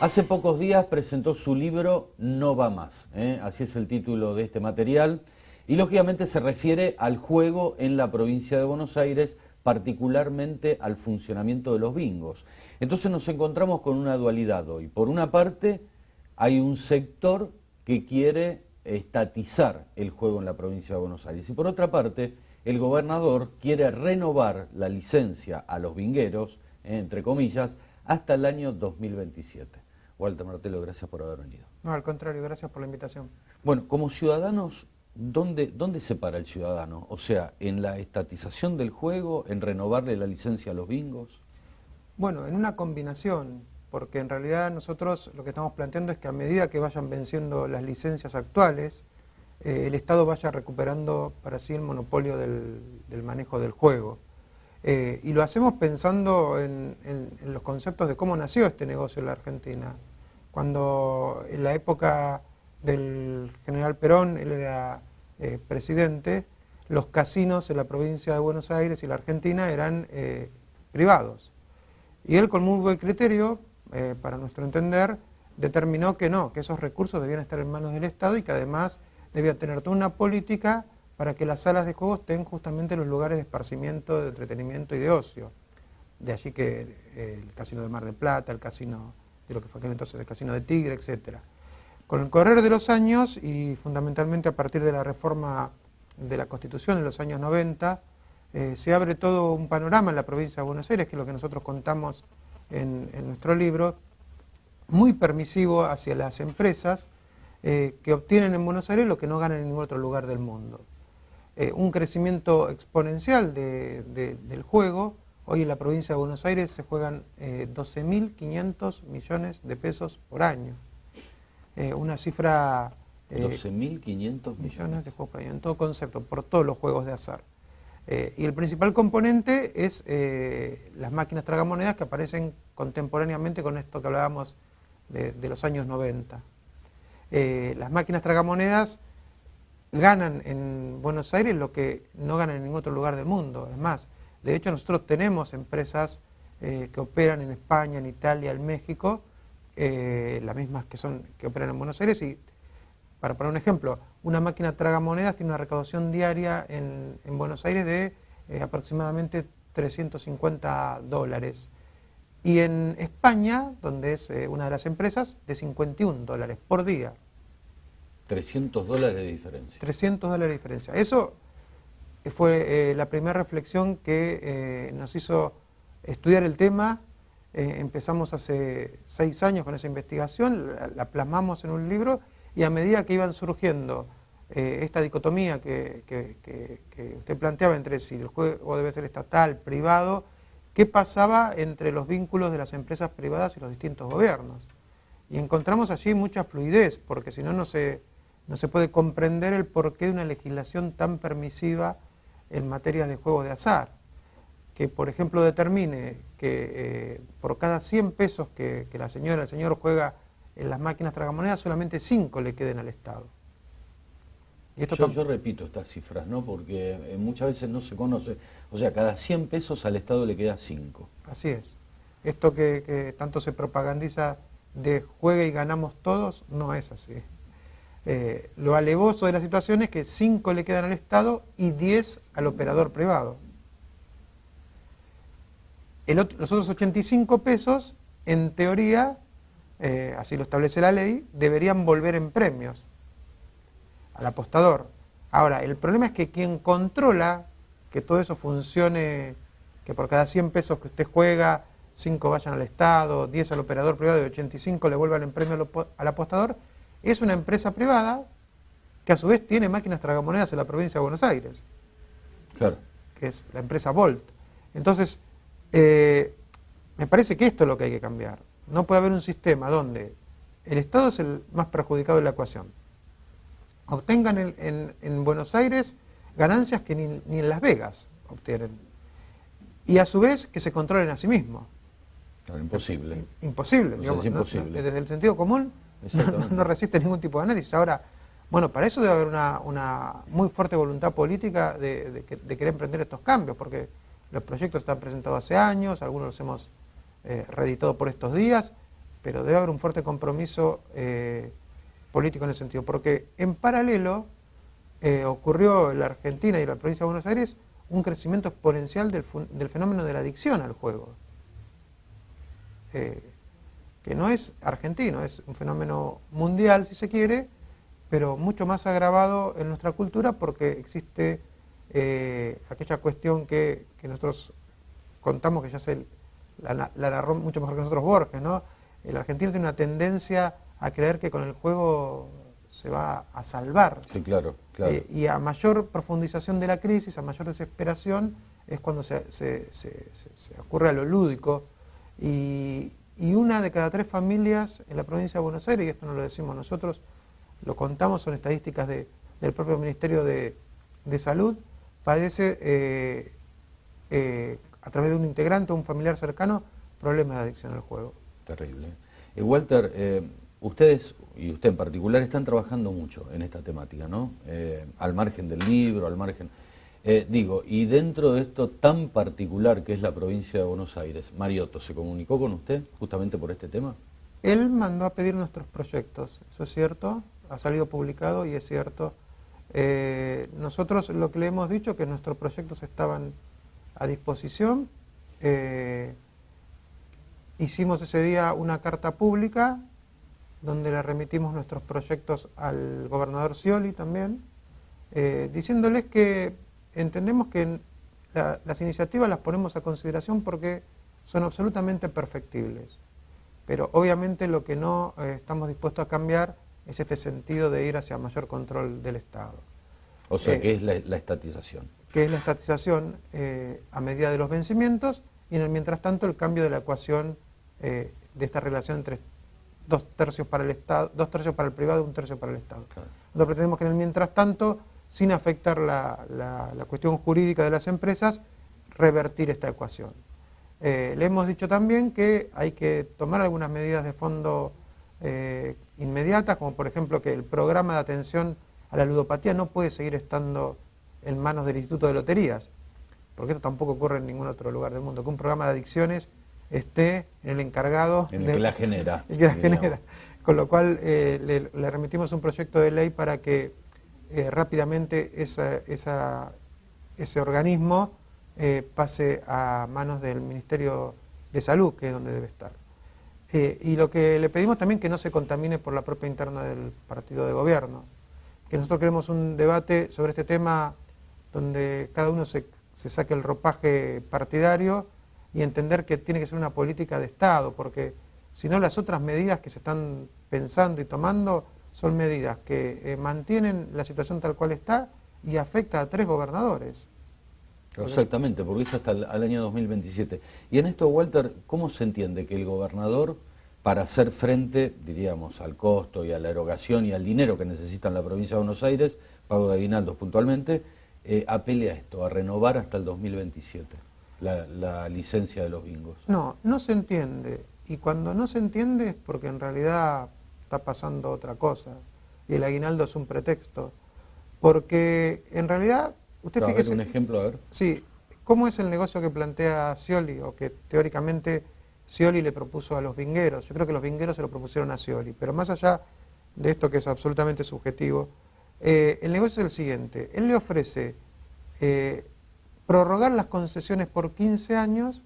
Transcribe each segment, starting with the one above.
Hace pocos días presentó su libro No va más, así es el título de este material, y lógicamente se refiere al juego en la provincia de Buenos Aires, particularmente al funcionamiento de los bingos. Entonces nos encontramos con una dualidad hoy. Por una parte, hay un sector que quiere estatizar el juego en la provincia de Buenos Aires, y por otra parte, el gobernador quiere renovar la licencia a los bingueros, entre comillas, hasta el año 2027. Walter Martelo, gracias por haber venido. No, al contrario, gracias por la invitación. Bueno, como ciudadanos, ¿dónde se para el ciudadano? O sea, ¿en la estatización del juego, en renovarle la licencia a los bingos? Bueno, en una combinación, porque en realidad nosotros lo que estamos planteando es que a medida que vayan venciendo las licencias actuales, el Estado vaya recuperando para sí el monopolio del manejo del juego. Y lo hacemos pensando en los conceptos de cómo nació este negocio en la Argentina. Cuando en la época del general Perón, él era presidente, los casinos en la provincia de Buenos Aires y la Argentina eran privados. Y él, con muy buen criterio, para nuestro entender, determinó que no, que esos recursos debían estar en manos del Estado y que además debía tener toda una política para que las salas de juego estén justamente en los lugares de esparcimiento, de entretenimiento y de ocio. De allí que el Casino de Mar del Plata, el casino de lo que fue aquel entonces el Casino de Tigre, etc. Con el correr de los años, y fundamentalmente a partir de la reforma de la Constitución en los años 90, se abre todo un panorama en la provincia de Buenos Aires, que es lo que nosotros contamos en nuestro libro, muy permisivo hacia las empresas que obtienen en Buenos Aires lo que no ganan en ningún otro lugar del mundo. Un crecimiento exponencial del juego. Hoy en la provincia de Buenos Aires se juegan 12.500 millones de pesos por año. Una cifra... 12.500 millones de juegos por año, en todo concepto, por todos los juegos de azar. Y el principal componente es las máquinas tragamonedas que aparecen contemporáneamente con esto que hablábamos de los años 90. Las máquinas tragamonedas ganan en Buenos Aires lo que no ganan en ningún otro lugar del mundo. Es más, de hecho nosotros tenemos empresas que operan en España, en Italia, en México, las mismas que operan en Buenos Aires, y para poner un ejemplo, una máquina tragamonedas tiene una recaudación diaria en Buenos Aires de aproximadamente $350. Y en España, donde es una de las empresas, de $51 por día. $300 de diferencia. $300 de diferencia. Eso fue la primera reflexión que nos hizo estudiar el tema. Empezamos hace 6 años con esa investigación, la plasmamos en un libro, y a medida que iban surgiendo esta dicotomía que usted planteaba entre si el juego debe ser estatal, privado, ¿qué pasaba entre los vínculos de las empresas privadas y los distintos gobiernos? Y encontramos allí mucha fluidez, porque si no, no se puede comprender el porqué de una legislación tan permisiva en materia de juego de azar. Que, por ejemplo, determine que por cada 100 pesos que la señora, el señor juega en las máquinas tragamonedas, solamente 5 le queden al Estado. Y esto yo repito estas cifras, ¿no? Porque muchas veces no se conoce. O sea, cada 100 pesos al Estado le queda 5. Así es. Esto que tanto se propagandiza de juega y ganamos todos, no es así. Lo alevoso de la situación es que 5 le quedan al Estado y 10 al operador privado. Los otros 85 pesos, en teoría, así lo establece la ley, deberían volver en premios al apostador. Ahora, el problema es que quien controla que todo eso funcione, que por cada 100 pesos que usted juega, 5 vayan al Estado, 10 al operador privado y 85 le vuelvan en premio al apostador, es una empresa privada que a su vez tiene máquinas tragamonedas en la provincia de Buenos Aires. Claro. Que es la empresa Volt. Entonces, me parece que esto es lo que hay que cambiar. No puede haber un sistema donde el Estado es el más perjudicado de la ecuación. Obtengan en Buenos Aires ganancias que ni en Las Vegas obtienen. Y a su vez que se controlen a sí mismos. Claro, imposible. Imposible. O sea, Digamos, es imposible. desde el sentido común no resiste ningún tipo de análisis. Ahora, bueno, para eso debe haber una muy fuerte voluntad política de querer emprender estos cambios, porque los proyectos están presentados hace años, algunos los hemos reeditado por estos días, pero debe haber un fuerte compromiso político en ese sentido, porque en paralelo ocurrió en la Argentina y en la provincia de Buenos Aires un crecimiento exponencial del fenómeno de la adicción al juego, que no es argentino, es un fenómeno mundial si se quiere, pero mucho más agravado en nuestra cultura porque existe aquella cuestión que nosotros contamos, que ya la narró mucho mejor que nosotros Borges, ¿no? El argentino tiene una tendencia a creer que con el juego se va a salvar. Sí, claro, claro. Y a mayor profundización de la crisis, a mayor desesperación, es cuando se ocurre a lo lúdico. Y una de cada 3 familias en la provincia de Buenos Aires, y esto no lo decimos nosotros, lo contamos, son estadísticas del propio Ministerio de Salud, padece a través de un integrante o un familiar cercano problemas de adicción al juego. Terrible. Walter, ustedes, y usted en particular, están trabajando mucho en esta temática, ¿no? Al margen del libro, al margen... y dentro de esto tan particular que es la provincia de Buenos Aires, Mariotto, ¿se comunicó con usted justamente por este tema? Él mandó a pedir nuestros proyectos, eso es cierto, ha salido publicado y es cierto. Nosotros lo que le hemos dicho es que nuestros proyectos estaban a disposición. Hicimos ese día una carta pública donde le remitimos nuestros proyectos al gobernador Scioli también, diciéndoles que entendemos que las iniciativas las ponemos a consideración porque son absolutamente perfectibles, pero obviamente lo que no estamos dispuestos a cambiar es este sentido de ir hacia mayor control del Estado. O sea, ¿qué es la estatización? Que es la estatización a medida de los vencimientos y en el mientras tanto el cambio de la ecuación de esta relación entre 2 tercios para el Estado, 2 tercios para el privado y 1 tercio para el Estado. Claro. Nosotros pretendemos que en el mientras tanto, sin afectar la cuestión jurídica de las empresas, revertir esta ecuación. Le hemos dicho también que hay que tomar algunas medidas de fondo inmediatas, como por ejemplo que el programa de atención a la ludopatía no puede seguir estando en manos del Instituto de Loterías, porque esto tampoco ocurre en ningún otro lugar del mundo, que un programa de adicciones esté en el encargado... En el que la genera. El que la genera. Con lo cual le remitimos un proyecto de ley para que rápidamente ese organismo pase a manos del Ministerio de Salud, que es donde debe estar. Y lo que le pedimos también que no se contamine por la propia interna del partido de gobierno, que nosotros queremos un debate sobre este tema donde cada uno se saque el ropaje partidario y entender que tiene que ser una política de Estado, porque si no las otras medidas que se están pensando y tomando son medidas que mantienen la situación tal cual está y afecta a 3 gobernadores. Exactamente, porque es hasta el año 2027. Y en esto, Walter, ¿cómo se entiende que el gobernador, para hacer frente, diríamos, al costo y a la erogación y al dinero que necesita la provincia de Buenos Aires, pago de aguinaldos puntualmente, apele a esto, a renovar hasta el 2027 la licencia de los bingos? No, no se entiende. Y cuando no se entiende es porque en realidad está pasando otra cosa. Y el aguinaldo es un pretexto. Porque en realidad, usted Claro, fíjese... un ejemplo, a ver. Sí, ¿cómo es el negocio que plantea Scioli, o que teóricamente Scioli le propuso a los bingueros? Yo creo que los bingueros se lo propusieron a Scioli, pero más allá de esto que es absolutamente subjetivo, el negocio es el siguiente. Él le ofrece prorrogar las concesiones por 15 años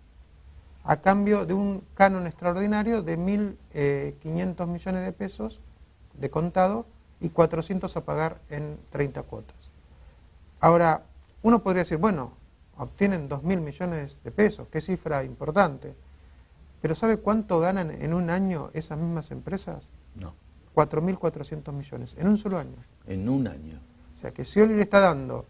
a cambio de un canon extraordinario de 1.500 millones de pesos de contado y 400 a pagar en 30 cuotas. Ahora, uno podría decir, bueno, obtienen 2.000 millones de pesos, qué cifra importante, pero ¿sabe cuánto ganan en un año esas mismas empresas? No. 4.400 millones, en un solo año. En un año. O sea que Scioli le está dando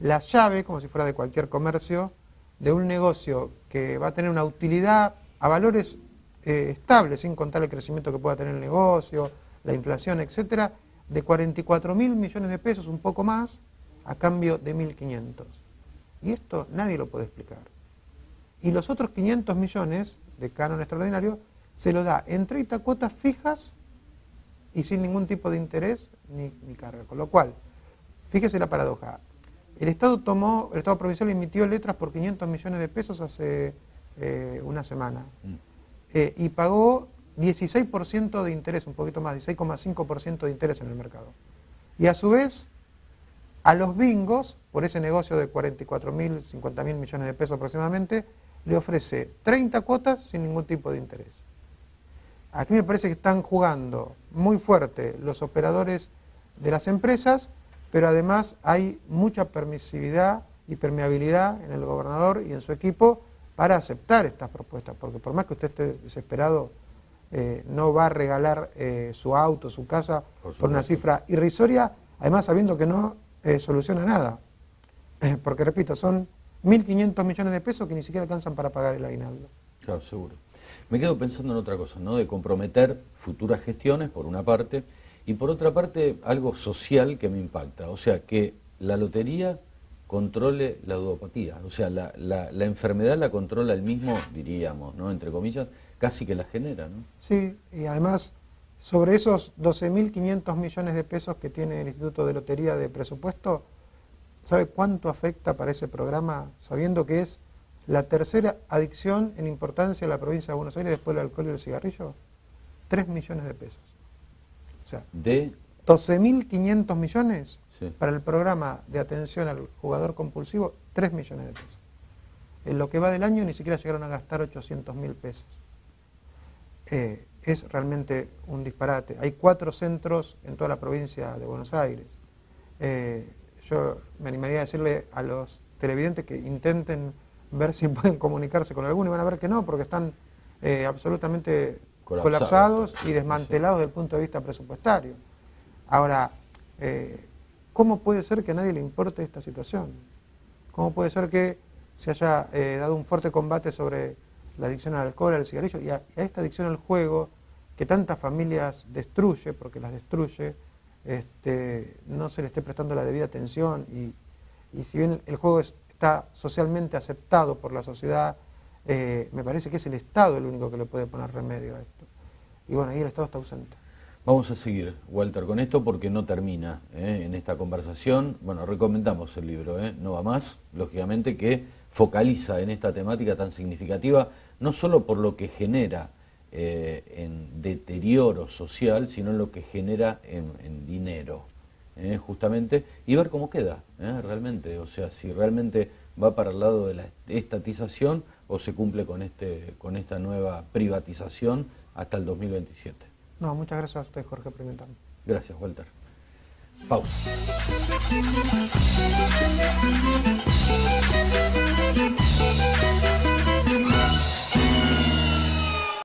la llave, como si fuera de cualquier comercio, de un negocio que va a tener una utilidad a valores estables, sin contar el crecimiento que pueda tener el negocio, la inflación, etcétera, de 44.000 millones de pesos, un poco más, a cambio de 1.500. Y esto nadie lo puede explicar. Y los otros 500 millones de canon extraordinario se lo da en 30 cuotas fijas y sin ningún tipo de interés ni carga. Con lo cual, fíjese la paradoja. El Estado provincial emitió letras por 500 millones de pesos hace una semana y pagó 16% de interés, un poquito más, 16,5% de interés en el mercado. Y a su vez, a los bingos, por ese negocio de 44.000, 50.000 millones de pesos aproximadamente, le ofrece 30 cuotas sin ningún tipo de interés. Aquí me parece que están jugando muy fuerte los operadores de las empresas, pero además hay mucha permisividad y permeabilidad en el gobernador y en su equipo para aceptar estas propuestas, porque por más que usted esté desesperado, no va a regalar su auto, su casa, por una cifra irrisoria, además sabiendo que no soluciona nada. Porque repito, son 1.500 millones de pesos que ni siquiera alcanzan para pagar el aguinaldo. Claro, seguro. Me quedo pensando en otra cosa, ¿no? De comprometer futuras gestiones, por una parte, y por otra parte, algo social que me impacta. O sea, que la lotería controle la ludopatía. O sea, la enfermedad la controla el mismo, diríamos, ¿no? Entre comillas, casi que la genera, ¿no? Sí, y además, sobre esos 12.500 millones de pesos que tiene el Instituto de Lotería de presupuesto, ¿sabe cuánto afecta para ese programa? Sabiendo que es la tercera adicción en importancia en la provincia de Buenos Aires después del alcohol y el cigarrillo, 3 millones de pesos. O sea, de 12.500 millones sí. Para el programa de atención al jugador compulsivo, 3 millones de pesos. En lo que va del año ni siquiera llegaron a gastar 800.000 pesos. Es realmente un disparate. Hay 4 centros en toda la provincia de Buenos Aires. Yo me animaría a decirle a los televidentes que intenten ver si pueden comunicarse con alguno y van a ver que no, porque están absolutamente colapsados y desmantelados desde el punto de vista presupuestario. Ahora, ¿cómo puede ser que a nadie le importe esta situación? ¿Cómo puede ser que se haya dado un fuerte combate sobre la adicción al alcohol, al cigarrillo y a esta adicción al juego que tantas familias destruye, porque las destruye, no se le esté prestando la debida atención y si bien el juego está socialmente aceptado por la sociedad, me parece que es el Estado el único que le puede poner remedio a esto. Y bueno, ahí el Estado está ausente. Vamos a seguir, Walter, con esto porque no termina en esta conversación. Bueno, recomendamos el libro, No va más, lógicamente, que focaliza en esta temática tan significativa, no solo por lo que genera en deterioro social, sino en lo que genera en dinero, justamente, y ver cómo queda realmente, o sea, si realmente va para el lado de la estatización o se cumple con esta nueva privatización hasta el 2027. No, muchas gracias a usted, Jorge Pimentón. Gracias, Walter. Pausa.